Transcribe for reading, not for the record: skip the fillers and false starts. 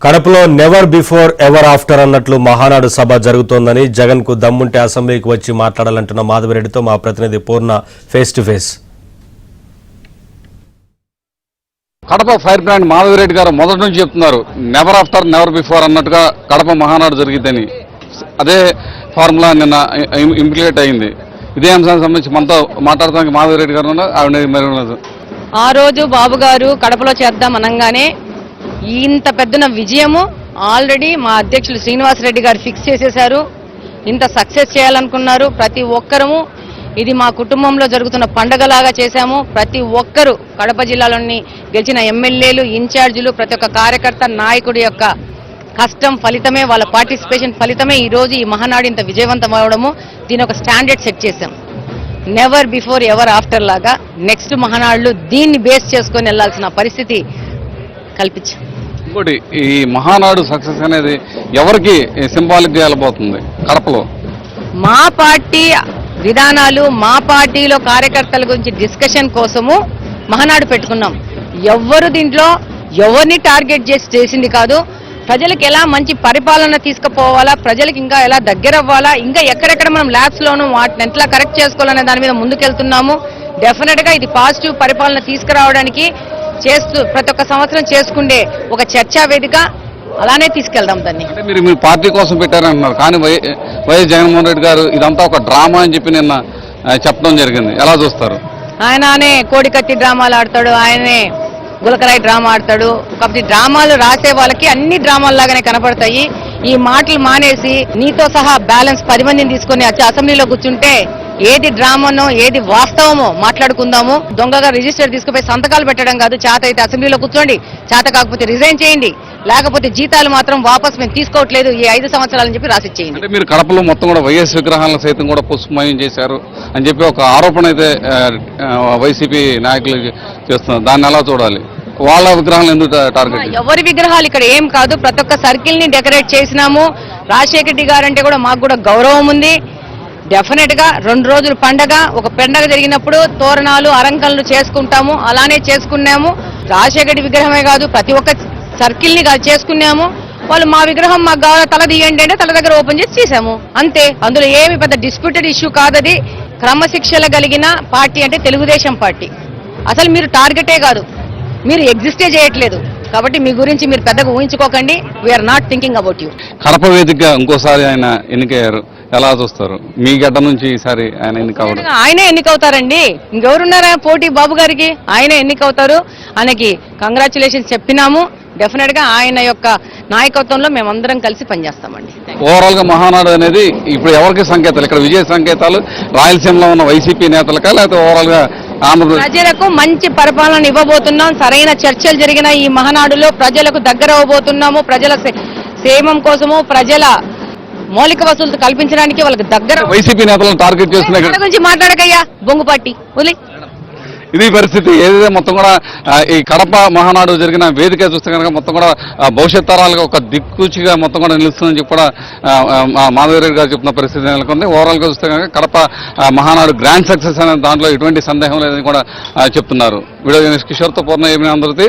కడపలో never before ever after అన్నట్లు మహానాడు సభ జరుగుతోందని జగన్ కు దమ్ముంటే అసెంబ్లీకి వచ్చి మాట్లాడాలంటున్న మాధవరెడ్డితో మా ప్రతినిధి Purna face to face. Kadapa fire brand Madhava Reddy గారు మొదటి నుంచి చెప్తున్నారు నెవర్ ఆఫ్టర్ నెవర్ బిఫోర్ అన్నట్టుగా కడప మహానాడు జరిగిద్దని. అదే ఫార్ములా నిన్న ఇంప్లికేట్ అయింది. ఇదే అంశానికి సంబంధించి మనతో మాట్లాడటానికి మాధవరెడ్డి గారు ఉన్నారు. ఆ రోజు బాబు గారు కడపలో చేద్దాం అనగానే ఇంత పెద్దన విజయము ఆల్రెడీ మా అధ్యక్షులు శ్రీనివాసరెడ్డి గారు ఫిక్స్ చేసేశారు. ఇంత సక్సెస్ చేయాలనుకున్నారు. ప్రతి ఒక్కరము ఇది మా కుటుంబంలో జరుగుతున్న పండగలాగా చేశాము. ప్రతి ఒక్కరు కడప జిల్లాలోని గెలిచిన ఎమ్మెల్యేలు, ఇన్ఛార్జీలు, ప్రతి ఒక్క కార్యకర్త, నాయకుడి యొక్క కష్టం ఫలితమే, వాళ్ళ పార్టిసిపేషన్ ఫలితమే ఈరోజు ఈ మహానాడు ఇంత విజయవంతం అవడము. దీని ఒక స్టాండర్డ్ సెట్ చేశాం. నెవర్ బిఫోర్ ఎవర్ ఆఫ్టర్ లాగా నెక్స్ట్ మహానాడులు దీన్ని బేస్ చేసుకొని వెళ్లాల్సిన పరిస్థితి కల్పించాం. ఇంకోటి, ఈ మహానాడు సక్సెస్ అనేది ఎవరికి సింబాలిక్ గా వెళ్ళబోతుంది? కడపలో మా పార్టీ విధానాలు, మా పార్టీలో కార్యకర్తల గురించి డిస్కషన్ కోసము మహానాడు పెట్టుకున్నాం. ఎవ్వరు దీంట్లో ఎవరిని టార్గెట్ చేసింది కాదు. ప్రజలకు ఎలా మంచి పరిపాలన తీసుకుపోవాలా, ప్రజలకు ఇంకా ఎలా దగ్గర అవ్వాలా, ఇంకా ఎక్కడెక్కడ మనం ల్యాబ్స్ లోనూ వాటిని ఎట్లా కరెక్ట్ చేసుకోవాలనే దాని మీద ముందుకెళ్తున్నాము. డెఫినెట్ గా ఇది పాజిటివ్ పరిపాలన తీసుకురావడానికి చేస్తూ ప్రతి ఒక్క సంవత్సరం చేసుకుండే ఒక చర్చా వేదిక అలానే తీసుకెళ్దాం దాన్ని. అంటే మీరు పార్టీ కోసం పెట్టారంటున్నారు, కానీ వైఎస్ జగన్మోహన్ రెడ్డి గారు ఇదంతా ఒక డ్రామా అని చెప్పి నిన్న చెప్పడం జరిగింది. ఎలా చూస్తారు? ఆయననే కోడికత్తి డ్రామాలు ఆడతాడు, ఆయనే గులకరాయి డ్రామా ఆడతాడు. కాబట్టి డ్రామాలు రాసే వాళ్ళకి అన్ని డ్రామాల్లాగానే కనపడతాయి. ఈ మాటలు మానేసి నీతో సహా బ్యాలెన్స్ 10 మందిని తీసుకుని అసెంబ్లీలో కూర్చుంటే ఏది డ్రామానో ఏది వాస్తవమో మాట్లాడుకుందాము. దొంగగా రిజిస్టర్ తీసుకుపోయి సంతకాలు పెట్టడం కాదు. చేత అయితే అసెంబ్లీలో కూర్చోండి, చేత కాకపోతే రిజైన్ చేయండి, లేకపోతే జీతాలు మాత్రం వాపస్ మేము తీసుకోవట్లేదు ఈ 5 సంవత్సరాలని చెప్పి రాసిచ్చేయండి. అంటే మీరు కడపలో మొత్తం కూడా వైఎస్ విగ్రహాలను సైతం కూడా పుష్పమయం చేశారు అని చెప్పి ఒక ఆరోపణ అయితే వైసీపీ నాయకులు చేస్తున్నారు. దాన్ని ఎలా చూడాలి? వాళ్ళ విగ్రహాలు ఎందుకు టార్గెట్? ఎవరి విగ్రహాలు ఇక్కడ ఏం కాదు. ప్రతి ఒక్క సర్కిల్ ని డెకరేట్ చేసినాము. రాజశేఖర రెడ్డి గారు అంటే కూడా మాకు కూడా గౌరవం ఉంది. డెఫినెట్ గా 2 రోజులు పండగ, ఒక పండగ జరిగినప్పుడు తోరణాలు, అలంకరణలు చేసుకుంటాము. అలానే చేసుకున్నాము. రాజశేఖర రెడ్డి విగ్రహమే కాదు, ప్రతి ఒక్క సర్కిల్ ని చేసుకున్నాము. వాళ్ళు మా విగ్రహం మాకు కావాలి, తల తీయండి అంటే తల దగ్గర ఓపెన్ చేసి చేశాము అంతే. అందులో ఏమి పెద్ద డిస్ప్యూటెడ్ ఇష్యూ కాదది. క్రమశిక్షణ కలిగిన పార్టీ అంటే తెలుగుదేశం పార్టీ. అసలు మీరు టార్గెటే కాదు, మీరు ఎగ్జిస్టే చేయట్లేదు. కాబట్టి మీ గురించి మీరు పెద్దగా ఊహించుకోకండి. We're not thinking about you. Kadapa వేదికగా ఇంకోసారి ఆయన ఎన్నికయ్యారు, ఎలా చూస్తారు? మీ గడ్డ నుంచి ఈసారి ఆయన ఎన్నికవడం? ఆయనే ఎన్నికవుతారండి, ఇంకెవరున్నారా పోటీ? బాబు గారికి ఆయనే ఎన్నికవుతారు. ఆయనకి కంగ్రాచులేషన్స్ చెప్పినాము. డెఫినెట్ గా ఆయన యొక్క నాయకత్వంలో మేమందరం కలిసి పనిచేస్తామండి. ఓవరాల్ గా మహానాడు అనేది ఇప్పుడు ఎవరికి సంకేతాలు? ఇక్కడ విజయ సంకేతాలు రాయలసీమలో ఉన్న వైసీపీ నేతలకా, లేకపోతే ఓవరాల్ గా ప్రజలకు మంచి పరిపాలన ఇవ్వబోతున్నాం. సరైన చర్చలు జరిగిన ఈ మహానాడులో ప్రజలకు దగ్గర అవ్వబోతున్నాము. ప్రజల క్షేమం కోసము, ప్రజల మౌలిక వసతులు కల్పించడానికి వాళ్ళకి దగ్గర. వైసీపీ నేతలను టార్గెట్ చేస్తున్న గురించి మాట్లాడకయ్యా, బొంగు పార్టీ వదిలే. ఇది పరిస్థితి. ఏదైతే మొత్తం కూడా ఈ కడప మహానాడు జరిగిన వేదిక చూస్తే కనుక మొత్తం కూడా భవిష్యత్ తరాలుగా ఒక దిక్కుచిగా మొత్తం కూడా నిలుస్తుందని చెప్పి కూడా మాధవరెడ్డి గారు చెప్తున్న పరిస్థితి నెలకొంది. ఓవరాల్ గా చూస్తే కనుక కడప మహానాడు గ్రాండ్ సక్సెస్ అనే దాంట్లో ఎటువంటి సందేహం లేదని కూడా చెప్తున్నారు. వీడియో జర్నలిస్ట్ కిషోర్తో పూర్ణ ఏమి అందరికీ.